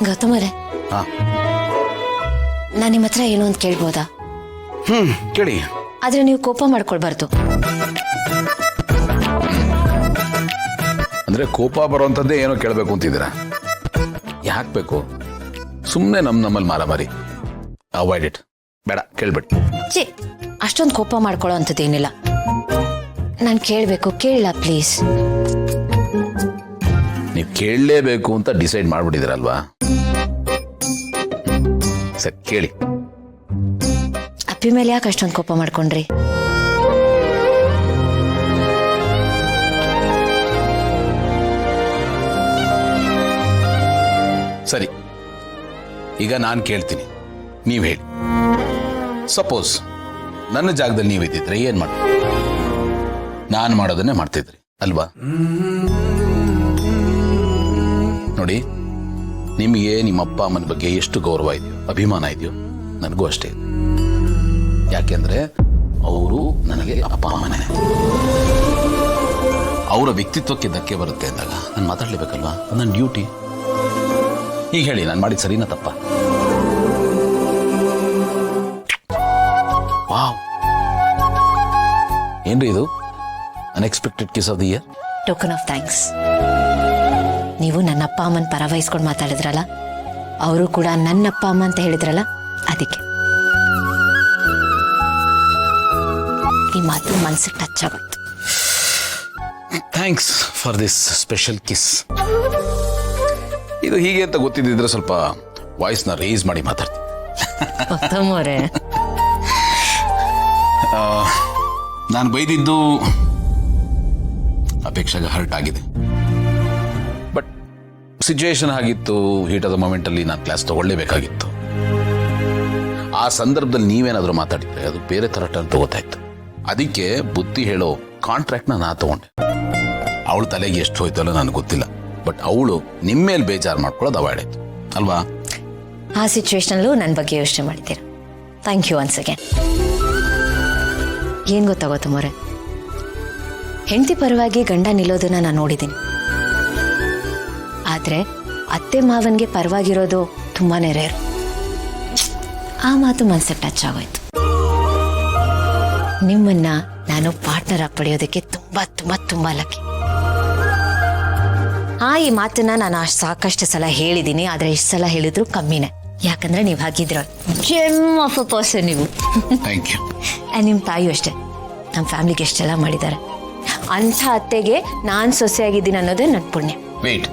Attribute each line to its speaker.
Speaker 1: ಗೌತಮರೇ,
Speaker 2: ಹಾ
Speaker 1: ನಾನು ನಿಮ್ಮ ಹತ್ರ ಏನೋ ಅಂತ ಕೇಳ್ಬೋದಾ?
Speaker 2: ಕೇಳಿ.
Speaker 1: ಆದ್ರೆ ನೀವು ಕೋಪ ಮಾಡ್ಕೊಳ್ಬಾರ್ದು.
Speaker 2: ಅಂದ್ರೆ ಕೋಪ ಬರುವಂತದ್ದೇ ಏನೋ ಕೇಳಬೇಕು ಅಂತಿದ್ದೀರಾ? ಯಾಕೆ ಬೇಕು? ಸುಮ್ಮನೆ ನಮ್ಮಲ್ಲಿ ಮಾರಾಮಾರಿ. Avoid it. ಬೇಡ, ಕೇಳ್ಬೇಡಿ.
Speaker 1: ಛೀ, ಅಷ್ಟೊಂದು ಕೋಪ ಮಾಡ್ಕೊಳ್ಳೋ ಅಂಥದ್ದೇನಿಲ್ಲ. ನಾನು ಕೇಳಬೇಕು, ಕೇಳಲ್ಲ ಪ್ಲೀಸ್.
Speaker 2: ನೀವು ಕೇಳಲೇಬೇಕು ಅಂತ ಡಿಸೈಡ್ ಮಾಡ್ಬಿಟ್ಟಿದ್ದೀರಲ್ವಾ? ಸರಿ, ಕೇಳಿ.
Speaker 1: ಅಪ್ಪಿ ಮೇಲೆ ಯಾಕೆ ಅಷ್ಟೊಂದು ಕೋಪ ಮಾಡ್ಕೊಂಡ್ರಿ?
Speaker 2: ಸರಿ, ಈಗ ನಾನು ಕೇಳ್ತೀನಿ, ನೀವು ಹೇಳಿ. ಸಪೋಸ್ ನನ್ನ ಜಾಗದಲ್ಲಿ ನೀವಿದ್ದಿದ್ರೆ ಏನ್ ಮಾಡಿ? ನಾನು ಮಾಡೋದನ್ನೇ ಮಾಡ್ತಿದ್ರಿ ಅಲ್ವಾ? ನೋಡಿ, ನಿಮಗೆ ನಿಮ್ಮ ಅಪ್ಪ ಅಮ್ಮನ ಬಗ್ಗೆ ಎಷ್ಟು ಗೌರವ ಇದೆಯೋ, ಅಭಿಮಾನ ಇದೆಯೋ, ನನಗೂ ಅಷ್ಟೇ ಇದೆ. ಯಾಕೆಂದ್ರೆ ಅವರು ನನಗೆ ಅಪ್ಪ ಅಮ್ಮನೇ. ಅವರ ವ್ಯಕ್ತಿತ್ವಕ್ಕೆ ಧಕ್ಕೆ ಬರುತ್ತೆ ಅಂದಾಗ ನಾನು ಮಾತಾಡ್ಲೇಬೇಕಲ್ವಾ? ಅದು ನನ್ನ ಡ್ಯೂಟಿ. ಈಗ ಹೇಳಿ, ನಾನು ಮಾಡಿದ ಸರಿನಾ ತಪ್ಪ? ವಾವ್, ಏನ್ರಿ ಇದು? Unexpected kiss of the year.
Speaker 1: Token of thanks. ನೀವು ನನ್ನ ಅಪ್ಪ ಅಮ್ಮನ ಪರ ವಹಿಸ್ಕೊಂಡು ಮಾತಾಡಿದ್ರಲ್ಲ, ಅವರು ಕೂಡ ನನ್ನ ಅಪ್ಪ ಅಮ್ಮ ಅಂತ ಹೇಳಿದ್ರಲ್ಲ, ಅದಕ್ಕೆ ಈ ಮಾತು ಮನಸ್ಸಿಗೆ ಟಚ್ ಆಗೋಯ್ತು.
Speaker 2: Thanks for this special kiss. ಇದು ಹೀಗೆ ಅಂತ ಗೊತ್ತಿದ್ದಿದ್ರೆ ಸ್ವಲ್ಪ ವಾಯ್ಸ್ನ ರೇಸ್ ಮಾಡಿ ಮಾತಾಡ್ತೀನಿ.
Speaker 1: ಗೌತಮರೇ,
Speaker 2: ನಾನು ಬೈದಿದ್ದು ಅಪೇಕ್ಷೆಗೆ ಹರ್ಟ್ ಆಗಿದೆ. ಬಟ್ ಸಿಚುವೇಶನ್ ಆಗಿತ್ತು, ಹೀಟ್ ಆದ ಮೊಮೆಂಟ್ ಅಲ್ಲಿ ನಾನು ಕ್ಲಾಸ್ ತಗೊಳ್ಳೇಬೇಕಾಗಿತ್ತು. ಆ ಸಂದರ್ಭದಲ್ಲಿ ನೀವೇನಾದ್ರೂ ಮಾತಾಡಿದ್ರೆ ಅದು ಬೇರೆ ತರ ಟರ್ನ್ ತಗೋತಾಯಿತ್ತು. ಅದಕ್ಕೆ ಬುದ್ಧಿ ಹೇಳೋ ಕಾಂಟ್ರಾಕ್ಟ್ನ ನಾನು ತಗೊಂಡೆ. ಅವಳ ತಲೆಗೆ ಎಷ್ಟು ಹೋಯ್ತಲ್ಲ ನನಗೆ ಗೊತ್ತಿಲ್ಲ, ಬಟ್ ಅವಳು ನಿಮ್ಮ ಮೇಲೆ ಬೇಜಾರು ಮಾಡ್ಕೊಳ್ಳೋದು ಅವಾಯ್ಡ್ ಆಯ್ತು ಅಲ್ವಾ?
Speaker 1: ಆ ಸಿಚುವೇಶನಲ್ಲೂ ನನ್ನ ಬಗ್ಗೆ ಯೋಚನೆ ಮಾಡಿದ್ದೀರಾ. Thank you once again. ಏನು ಗೊತ್ತಾ ಗೌತಮರೇ, ಹೆಂಡತಿ ಪರವಾಗಿ ಗಂಡ ನಿಲ್ಲೋದನ್ನ ನಾನು ನೋಡಿದ್ದೀನಿ. ಆದರೆ ಅತ್ತೆ ಮಾವನಿಗೆ ಪರವಾಗಿರೋದು ತುಂಬಾನೇ ರೇರ್. ಆ ಮಾತು ಮನಸ್ಸಿಗೆ ಟಚ್ ಆಗೋಯ್ತು. ನಿಮ್ಮನ್ನ ನಾನು ಪಾರ್ಟ್ನರ್ ಆಗಿ ಪಡೆಯೋದಕ್ಕೆ ತುಂಬಾ ತುಂಬಾ ತುಂಬಾ ಲಕ್ಕಿ. ಈ ಮಾತನ್ನ ನಾನು ಸಾಕಷ್ಟು ಸಲ ಹೇಳಿದ್ದೀನಿ, ಆದರೆ ಇಷ್ಟು ಸಲ ಹೇಳಿದ್ರು ಕಮ್ಮಿನೇ. ಯಾಕಂದ್ರೆ ನೀವು ಹಾಗಿದ್ರ ಜೆಮ್ ಆಫ್ ಅ ಪರ್ಸನ್ ನೀವು.
Speaker 2: Thank you.
Speaker 1: ನಿಮ್ಮ ತಾಯಿಯೂ ಅಷ್ಟೇ, ನಮ್ಮ ಫ್ಯಾಮಿಲಿಗೆ ಎಷ್ಟೆಲ್ಲ ಮಾಡಿದ್ದಾರೆ. ಅಂಥ ಅತ್ತೆಗೆ ನಾನು ಸೊಸೆಯಾಗಿದ್ದೀನಿ ಅನ್ನೋದೇ ನನ್ನ ಪುಣ್ಯ.
Speaker 2: ವೇಟ್,